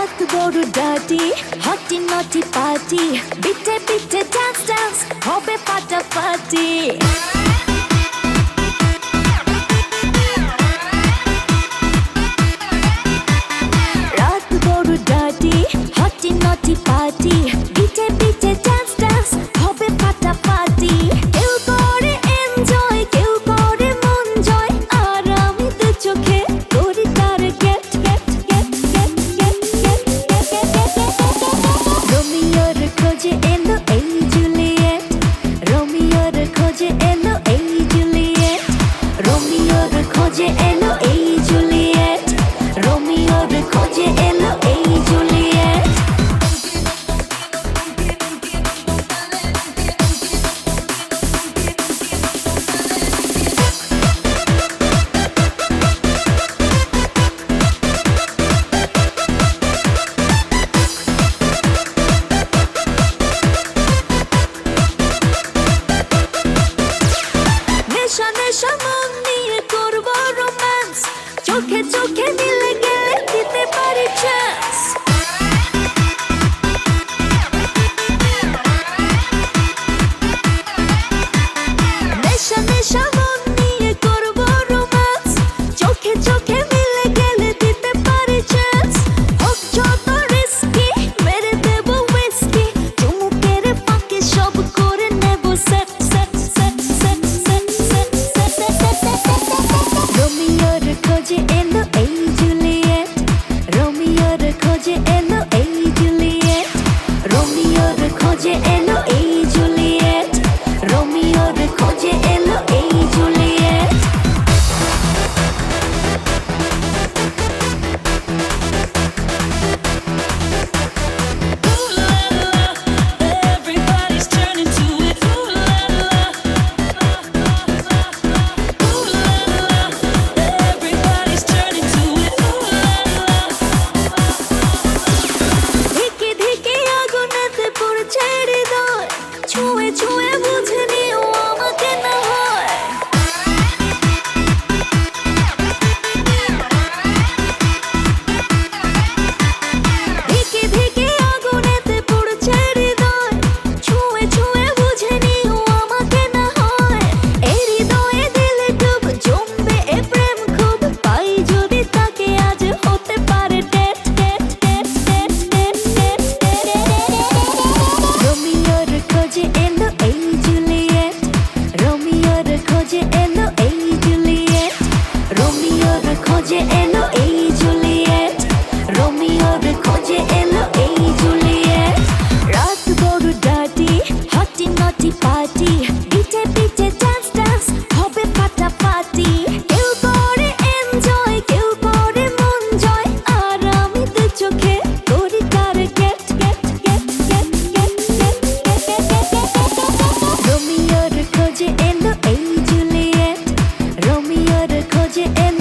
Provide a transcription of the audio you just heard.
রাত বড় ডাটি হটি নটি পার্টি বিটে বিটে ডান্স ডান্স হবে ফাটাফাটি রাত বড় ডাটি হটি নটি পার্টি বিটে বিটে ডান্স ডান্স হবে ফাটাফাটি কেউ করে এনজয় কেউ করে মন জয় আর আমি দু চোখে করি তার get get get get get get রোমিওর খোঁজে এলো এই জুলিয়েট রোমিওর খোঁজে এলো এই জুলিয়েট রোমিওর খোঁজে এলো এই জুলিয়েট রোমিওর খোঁজে এলো এই জুলিয়েট নেশা নেশা মন নিয়ে করবো রোম্যান্স চোখে চোখে মিলে গেলে দিতে পারি চান্স নেশা নেশা মন নিয়ে করবো রোম্যান্স চোখে চোখে মিলে গেলে দিতে পারি চান্স হোক যত রিস্কি মেরে দেবো উইস্কি চুমুকের ফাঁকে সব করে নেবো set set set set set set রোমিওর খোঁজে এলো এই জুলিয়েট রোমিওর খোঁজে এলো এই জুলিয়েট রোমিওর খোঁজে এলো এই জুলিয়েট রোমিওর খোঁজে এলো এই Juliet Everybody's turning to it. Ooh la la. Ooh la la. Everybody's turning to it. Ooh la la. ধিকে ধিকে আগুনেতে পড়ছে হৃদয় ছুঁয়ে ছুঁয়ে বুঝে নিও আমাকে না হয় ধিকে ধিকে আগুনেতে পড়ছে হৃদয় ছুঁয়ে ছুঁয়ে বুঝে নিও আমাকে না হয় এই হৃদয়ে দিলে ডুব জমবে এ প্রেম খুব পাই যদি তাকে আজ হতে পারে date date date date date date রোমিওর খোঁজে এলো এই জুলিয়েট রোমিওর খোঁজে এলো এই জুলিয়েট রোমিওর খোঁজে এলো এই জুলিয়েট রোমিওর খোঁজে এলো এই জুলিয়েট রাত বড় ডাটি হটি নটি পার্টি বিটে বিটে ডান্স ডান্স হবে ফাটাফাটি কেউ করে এনজয় কেউ করে মন জয় আর আমি দু চোখে করি তার get get get get get get রোমিওর খোঁজে এলো এই জুলিয়েট রোমিওর খোঁজে এলো